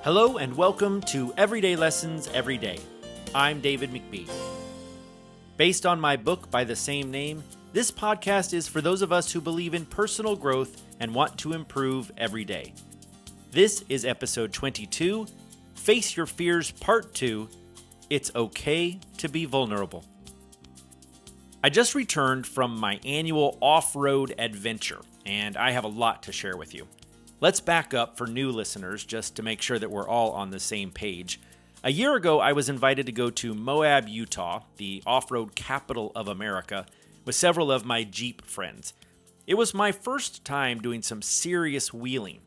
Hello and welcome to Everyday Lessons Every Day. I'm David McBee. Based on my book by the same name, this podcast is for those of us who believe in personal growth and want to improve every day. This is episode 22, Face Your Fears Part 2, It's Okay to Be Vulnerable. I just returned from my annual off-road adventure, and I have a lot to share with you. Let's back up for new listeners just to make sure that we're all on the same page. A year ago, I was invited to go to Moab, Utah, the off-road capital of America, with several of my Jeep friends. It was my first time doing some serious wheeling.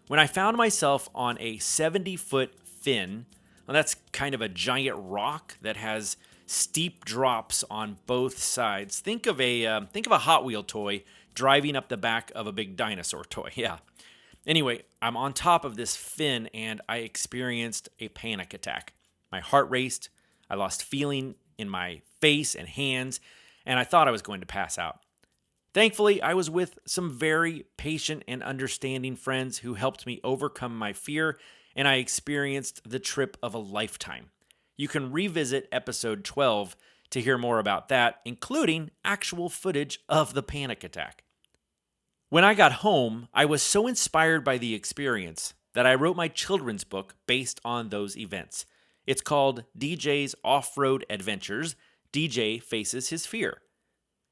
When I found myself on a 70-foot fin, well, that's kind of a giant rock that has steep drops on both sides. Think of a Hot Wheel toy driving up the back of a big dinosaur toy. Yeah. Anyway, I'm on top of this fin and I experienced a panic attack. My heart raced, I lost feeling in my face and hands, and I thought I was going to pass out. Thankfully, I was with some very patient and understanding friends who helped me overcome my fear, and I experienced the trip of a lifetime. You can revisit episode 12 to hear more about that, including actual footage of the panic attack. When I got home, I was so inspired by the experience that I wrote my children's book based on those events. It's called DJ's Off-Road Adventures, DJ Faces His Fear.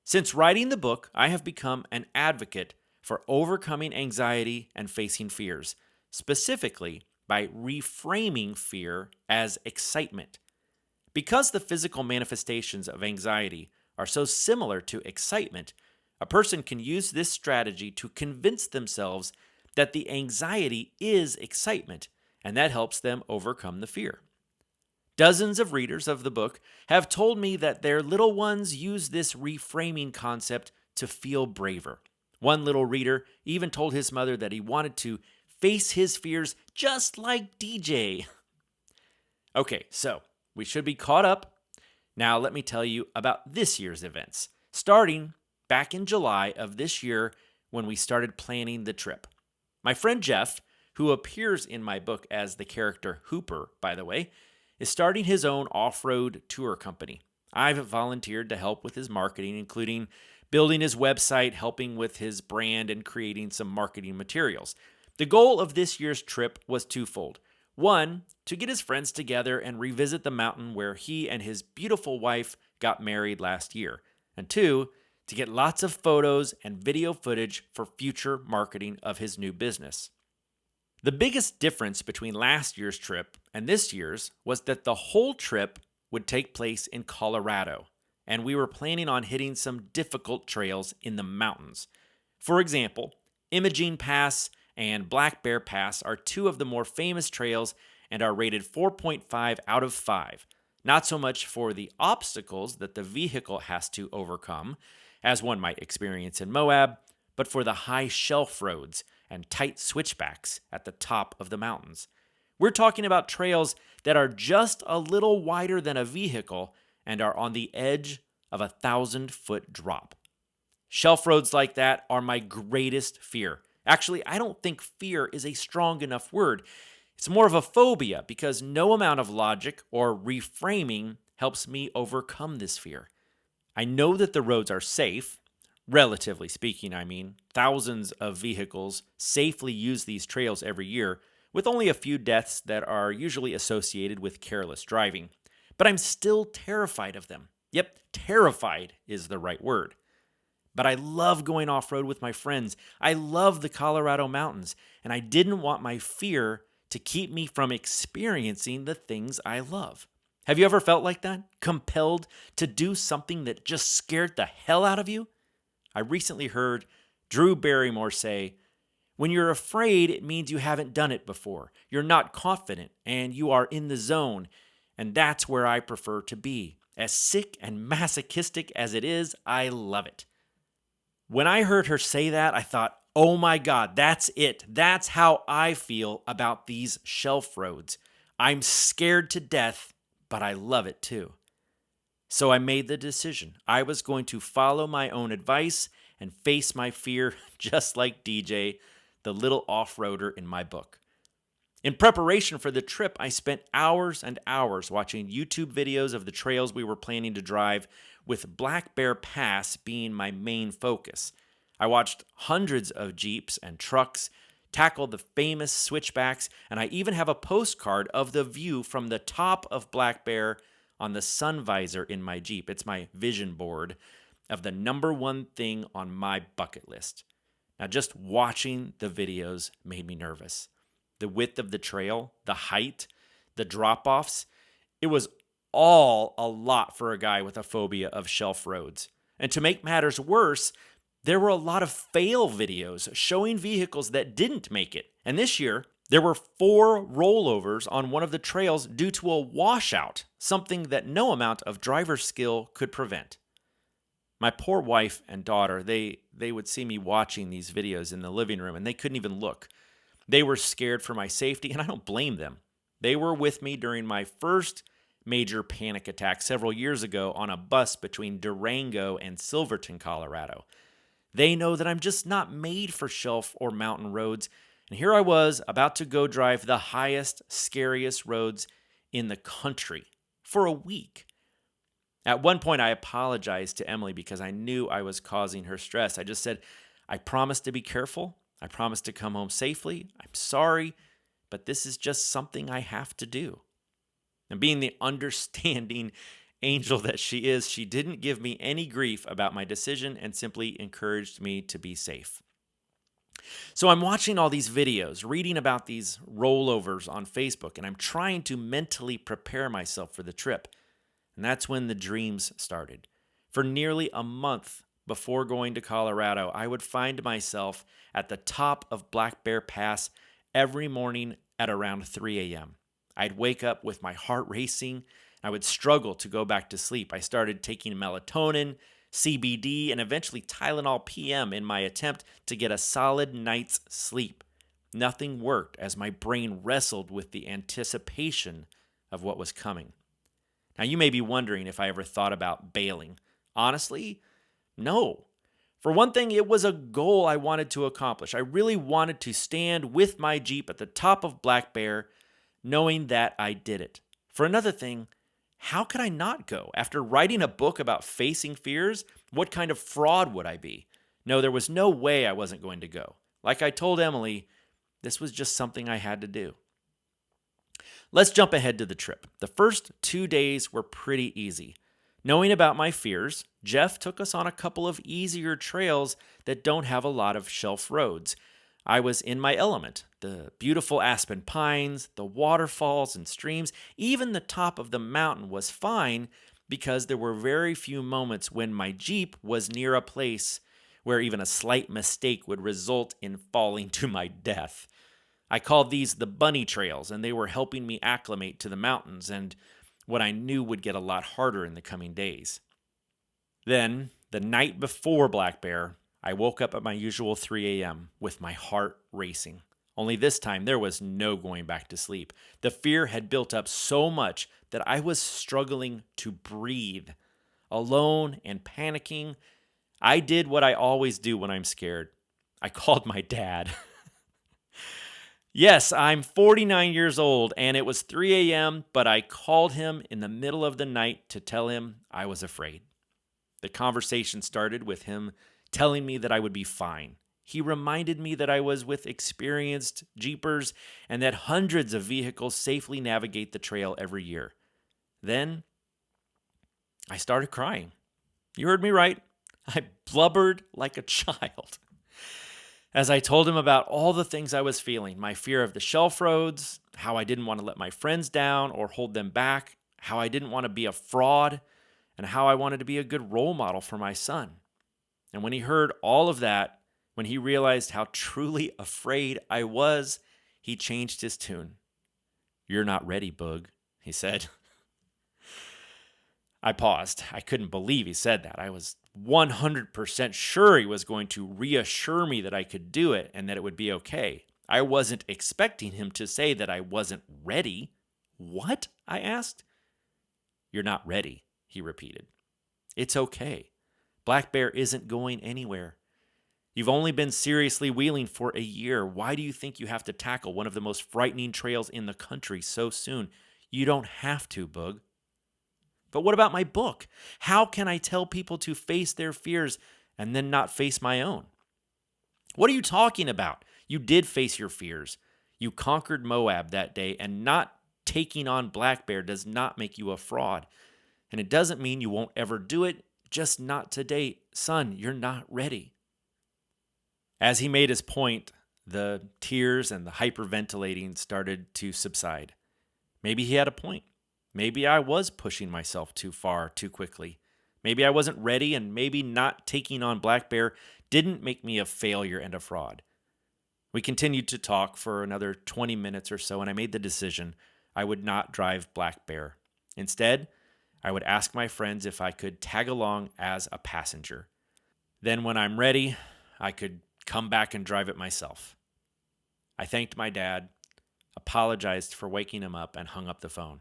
Since writing the book, I have become an advocate for overcoming anxiety and facing fears, specifically by reframing fear as excitement. Because the physical manifestations of anxiety are so similar to excitement, a person can use this strategy to convince themselves that the anxiety is excitement, and that helps them overcome the fear. Dozens of readers of the book have told me that their little ones use this reframing concept to feel braver. One little reader even told his mother that he wanted to face his fears just like DJ. Okay, so we should be caught up. Now let me tell you about this year's events, starting back in July of this year when we started planning the trip. My friend Jeff, who appears in my book as the character Hooper, by the way, is starting his own off-road tour company. I've volunteered to help with his marketing, including building his website, helping with his brand, and creating some marketing materials. The goal of this year's trip was twofold. One, to get his friends together and revisit the mountain where he and his beautiful wife got married last year. And two, to get lots of photos and video footage for future marketing of his new business. The biggest difference between last year's trip and this year's was that the whole trip would take place in Colorado, and we were planning on hitting some difficult trails in the mountains. For example, Imogene Pass and Black Bear Pass are two of the more famous trails and are rated 4.5 out of 5. Not so much for the obstacles that the vehicle has to overcome, as one might experience in Moab, but for the high shelf roads and tight switchbacks at the top of the mountains. We're talking about trails that are just a little wider than a vehicle and are on the edge of a 1,000-foot drop. Shelf roads like that are my greatest fear. Actually, I don't think fear is a strong enough word. It's more of a phobia because no amount of logic or reframing helps me overcome this fear. I know that the roads are safe, relatively speaking, I mean. Thousands of vehicles safely use these trails every year, with only a few deaths that are usually associated with careless driving. But I'm still terrified of them. Yep, terrified is the right word. But I love going off-road with my friends. I love the Colorado mountains, and I didn't want my fear to keep me from experiencing the things I love. Have you ever felt like that? Compelled to do something that just scared the hell out of you? I recently heard Drew Barrymore say, "When you're afraid, it means you haven't done it before. You're not confident, and you are in the zone. And that's where I prefer to be. As sick and masochistic as it is, I love it." When I heard her say that, I thought, oh my God, that's it. That's how I feel about these shelf roads. I'm scared to death, but I love it too. So I made the decision. I was going to follow my own advice and face my fear just like DJ, the little off-roader in my book. In preparation for the trip, I spent hours and hours watching YouTube videos of the trails we were planning to drive, with Black Bear Pass being my main focus. I watched hundreds of Jeeps and trucks, tackled the famous switchbacks, and I even have a postcard of the view from the top of Black Bear on the sun visor in my Jeep. It's my vision board of the number one thing on my bucket list. Now, just watching the videos made me nervous. The width of the trail, the height, the drop-offs, it was all a lot for a guy with a phobia of shelf roads. And to make matters worse, there were a lot of fail videos showing vehicles that didn't make it. And this year, there were 4 rollovers on one of the trails due to a washout, something that no amount of driver skill could prevent. My poor wife and daughter, they would see me watching these videos in the living room, and they couldn't even look. They were scared for my safety, and I don't blame them. They were with me during my first major panic attack several years ago on a bus between Durango and Silverton, Colorado. They know that I'm just not made for shelf or mountain roads, and here I was about to go drive the highest, scariest roads in the country for a week. At one point, I apologized to Emily because I knew I was causing her stress. I just said, I promise to be careful. I promise to come home safely. I'm sorry, but this is just something I have to do. And being the understanding angel that she is, she didn't give me any grief about my decision and simply encouraged me to be safe. So I'm watching all these videos, reading about these rollovers on Facebook, and I'm trying to mentally prepare myself for the trip. And that's when the dreams started. For nearly a month before going to Colorado, I would find myself at the top of Black Bear Pass every morning at around 3 a.m. I'd wake up with my heart racing. I would struggle to go back to sleep. I started taking melatonin, CBD, and eventually Tylenol PM in my attempt to get a solid night's sleep. Nothing worked as my brain wrestled with the anticipation of what was coming. Now, you may be wondering if I ever thought about bailing. Honestly, no. For one thing, it was a goal I wanted to accomplish. I really wanted to stand with my Jeep at the top of Black Bear, knowing that I did it. For another thing, how could I not go? After writing a book about facing fears, what kind of fraud would I be? No, there was no way I wasn't going to go. Like I told Emily, this was just something I had to do. Let's jump ahead to the trip. The first 2 days were pretty easy. Knowing about my fears, Jeff took us on a couple of easier trails that don't have a lot of shelf roads. I was in my element. The beautiful aspen pines, the waterfalls and streams, even the top of the mountain was fine because there were very few moments when my Jeep was near a place where even a slight mistake would result in falling to my death. I called these the bunny trails, and they were helping me acclimate to the mountains and what I knew would get a lot harder in the coming days. Then, the night before Black Bear, I woke up at my usual 3 a.m. with my heart racing. Only this time, there was no going back to sleep. The fear had built up so much that I was struggling to breathe. Alone and panicking, I did what I always do when I'm scared. I called my dad. Yes, I'm 49 years old, and it was 3 a.m., but I called him in the middle of the night to tell him I was afraid. The conversation started with him telling me that I would be fine. He reminded me that I was with experienced Jeepers and that hundreds of vehicles safely navigate the trail every year. Then, I started crying. You heard me right. I blubbered like a child. As I told him about all the things I was feeling, my fear of the shelf roads, how I didn't want to let my friends down or hold them back, how I didn't want to be a fraud, and how I wanted to be a good role model for my son. And when he heard all of that, when he realized how truly afraid I was, he changed his tune. "You're not ready, Boog," he said. I paused. I couldn't believe he said that. I was 100% sure he was going to reassure me that I could do it and that it would be okay. I wasn't expecting him to say that I wasn't ready. "What?" I asked. "You're not ready," he repeated. "It's okay. Black Bear isn't going anywhere. You've only been seriously wheeling for a year. Why do you think you have to tackle one of the most frightening trails in the country so soon? You don't have to, Boog. But what about my book? How can I tell people to face their fears and then not face my own? What are you talking about? You did face your fears. You conquered Moab that day, and not taking on Black Bear does not make you a fraud. And it doesn't mean you won't ever do it, just not today. Son, you're not ready. As he made his point, the tears and the hyperventilating started to subside. Maybe he had a point. Maybe I was pushing myself too far too quickly. Maybe I wasn't ready, and maybe not taking on Black Bear didn't make me a failure and a fraud. We continued to talk for another 20 minutes or so, and I made the decision I would not drive Black Bear. Instead, I would ask my friends if I could tag along as a passenger. Then when I'm ready, I could come back and drive it myself. I thanked my dad, apologized for waking him up, and hung up the phone.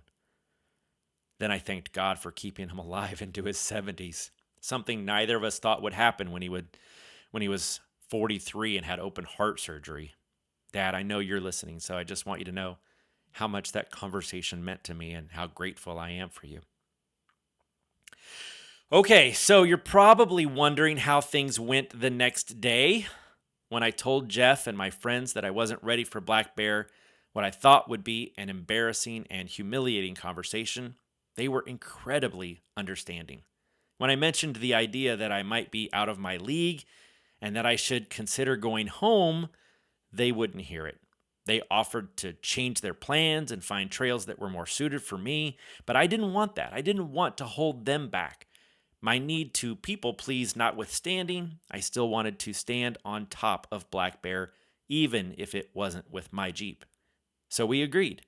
Then I thanked God for keeping him alive into his 70s, something neither of us thought would happen when he was 43 and had open heart surgery. Dad, I know you're listening, so I just want you to know how much that conversation meant to me and how grateful I am for you. Okay, so you're probably wondering how things went the next day. When I told Jeff and my friends that I wasn't ready for Black Bear, what I thought would be an embarrassing and humiliating conversation, they were incredibly understanding. When I mentioned the idea that I might be out of my league and that I should consider going home, they wouldn't hear it. They offered to change their plans and find trails that were more suited for me, but I didn't want that. I didn't want to hold them back. My need to people please notwithstanding, I still wanted to stand on top of Black Bear, even if it wasn't with my Jeep. So we agreed.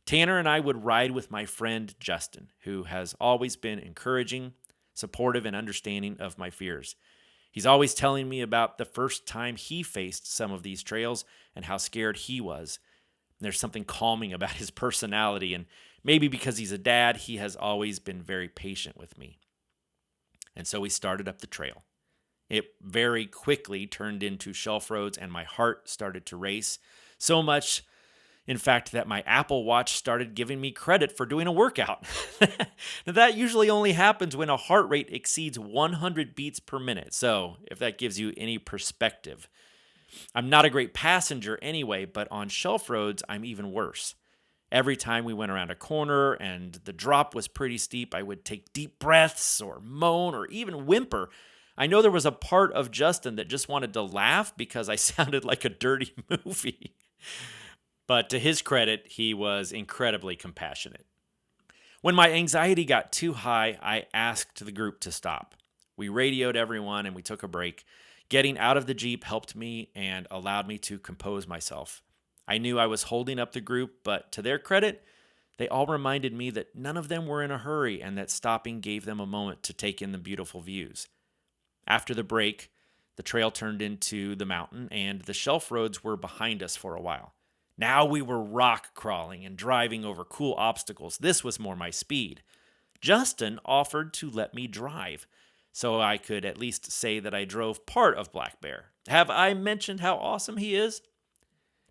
Tanner and I would ride with my friend Justin, who has always been encouraging, supportive, and understanding of my fears. He's always telling me about the first time he faced some of these trails and how scared he was. There's something calming about his personality, and maybe because he's a dad, he has always been very patient with me. And so we started up the trail. It very quickly turned into shelf roads, and my heart started to race. So much, in fact, that my Apple Watch started giving me credit for doing a workout. Now, that usually only happens when a heart rate exceeds 100 beats per minute. So if that gives you any perspective. I'm not a great passenger anyway, but on shelf roads, I'm even worse. Every time we went around a corner and the drop was pretty steep, I would take deep breaths or moan or even whimper. I know there was a part of Justin that just wanted to laugh because I sounded like a dirty movie. But to his credit, he was incredibly compassionate. When my anxiety got too high, I asked the group to stop. We radioed everyone and we took a break. Getting out of the Jeep helped me and allowed me to compose myself. I knew I was holding up the group, but to their credit, they all reminded me that none of them were in a hurry and that stopping gave them a moment to take in the beautiful views. After the break, the trail turned into the mountain and the shelf roads were behind us for a while. Now we were rock crawling and driving over cool obstacles. This was more my speed. Justin offered to let me drive, so I could at least say that I drove part of Black Bear. Have I mentioned how awesome he is?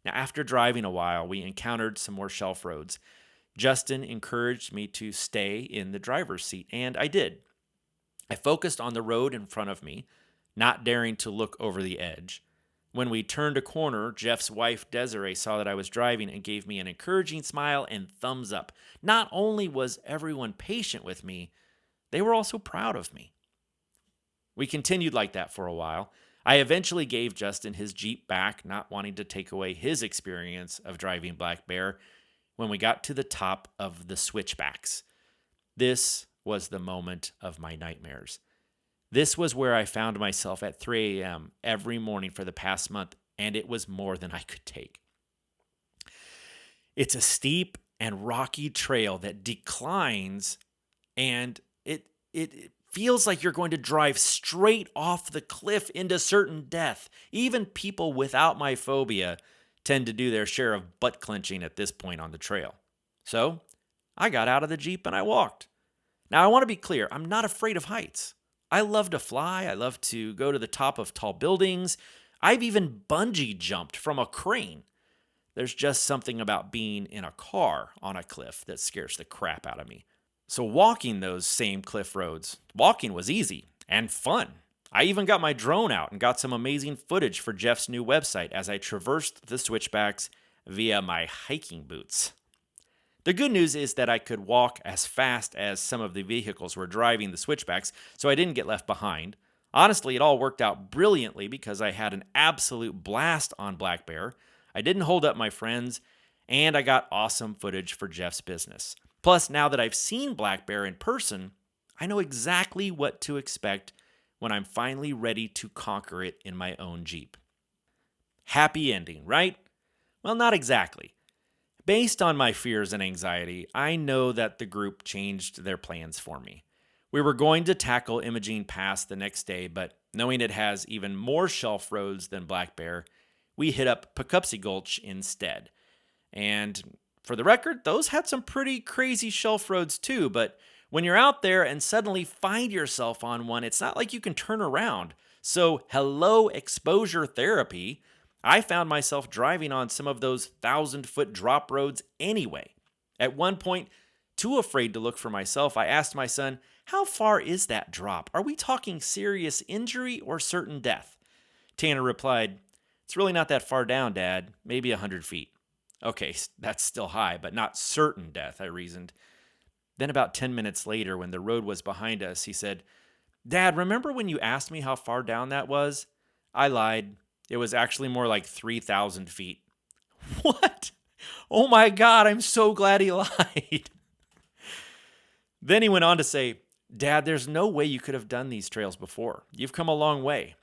Now, after driving a while, we encountered some more shelf roads. Justin encouraged me to stay in the driver's seat, and I did. I focused on the road in front of me, not daring to look over the edge. When we turned a corner, Jeff's wife, Desiree, saw that I was driving and gave me an encouraging smile and thumbs up. Not only was everyone patient with me, they were also proud of me. We continued like that for a while. I eventually gave Justin his Jeep back, not wanting to take away his experience of driving Black Bear, when we got to the top of the switchbacks. This was the moment of my nightmares. This was where I found myself at 3 a.m. every morning for the past month, and it was more than I could take. It's a steep and rocky trail that declines, and it feels like you're going to drive straight off the cliff into certain death. Even people without my phobia tend to do their share of butt clenching at this point on the trail. So I got out of the Jeep and I walked. Now, I want to be clear, I'm not afraid of heights. I love to fly. I love to go to the top of tall buildings. I've even bungee jumped from a crane. There's just something about being in a car on a cliff that scares the crap out of me. So walking those same cliff roads, walking was easy and fun. I even got my drone out and got some amazing footage for Jeff's new website as I traversed the switchbacks via my hiking boots. The good news is that I could walk as fast as some of the vehicles were driving the switchbacks, so I didn't get left behind. Honestly, it all worked out brilliantly because I had an absolute blast on Black Bear. I didn't hold up my friends, and I got awesome footage for Jeff's business. Plus, now that I've seen Black Bear in person, I know exactly what to expect when I'm finally ready to conquer it in my own Jeep. Happy ending, right? Well, not exactly. Based on my fears and anxiety, I know that the group changed their plans for me. We were going to tackle Imogene Pass the next day, but knowing it has even more shelf roads than Black Bear, we hit up Poughkeepsie Gulch instead. And for the record, those had some pretty crazy shelf roads too, but when you're out there and suddenly find yourself on one, it's not like you can turn around. So, hello exposure therapy. I found myself driving on some of those 1,000-foot drop roads anyway. At one point, too afraid to look for myself, I asked my son, "How far is that drop? Are we talking serious injury or certain death?" Tanner replied, "It's really not that far down, Dad. Maybe 100 feet. Okay, that's still high, but not certain death, I reasoned. Then about 10 minutes later, when the road was behind us, he said, "Dad, remember when you asked me how far down that was?" I lied. It was actually more like 3,000 feet. What? Oh my God, I'm so glad he lied. Then he went on to say, "Dad, there's no way you could have done these trails before. You've come a long way."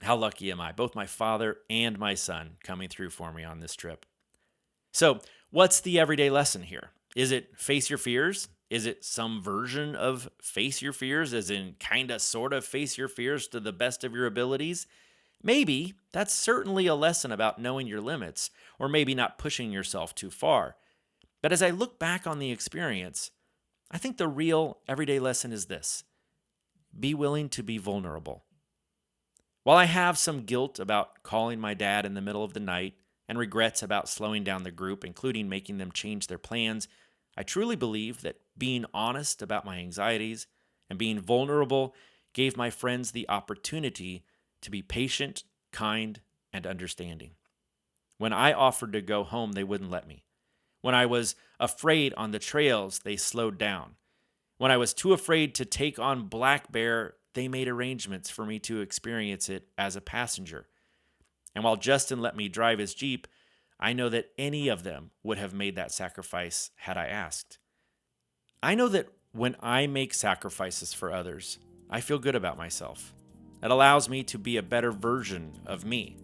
How lucky am I, both my father and my son coming through for me on this trip. So, what's the everyday lesson here? Is it face your fears? Is it some version of face your fears, as in kinda, sorta face your fears to the best of your abilities? Maybe. That's certainly a lesson about knowing your limits, or maybe not pushing yourself too far. But as I look back on the experience, I think the real everyday lesson is this: be willing to be vulnerable. While I have some guilt about calling my dad in the middle of the night and regrets about slowing down the group, including making them change their plans, I truly believe that being honest about my anxieties and being vulnerable gave my friends the opportunity to be patient, kind, and understanding. When I offered to go home, they wouldn't let me. When I was afraid on the trails, they slowed down. When I was too afraid to take on Black Bear, they made arrangements for me to experience it as a passenger. And while Justin let me drive his Jeep, I know that any of them would have made that sacrifice had I asked. I know that when I make sacrifices for others, I feel good about myself. It allows me to be a better version of me.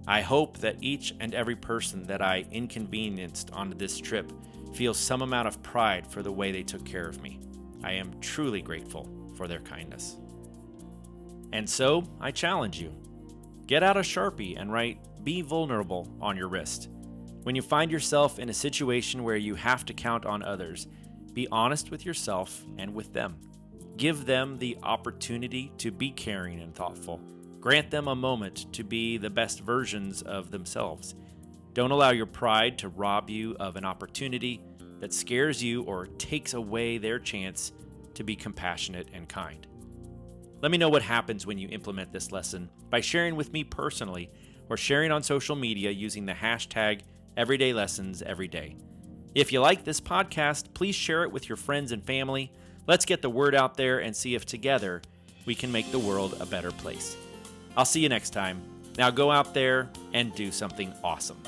I hope that each and every person that I inconvenienced on this trip feels some amount of pride for the way they took care of me. I am truly grateful for their kindness. And so, I challenge you. Get out a Sharpie and write "Be vulnerable" on your wrist. When you find yourself in a situation where you have to count on others, be honest with yourself and with them. Give them the opportunity to be caring and thoughtful. Grant them a moment to be the best versions of themselves. Don't allow your pride to rob you of an opportunity that scares you or takes away their chance to be compassionate and kind. Let me know what happens when you implement this lesson by sharing with me personally or sharing on social media using the hashtag #EverydayLessonsEveryday. If you like this podcast, please share it with your friends and family. Let's get the word out there and see if together we can make the world a better place. I'll see you next time. Now go out there and do something awesome.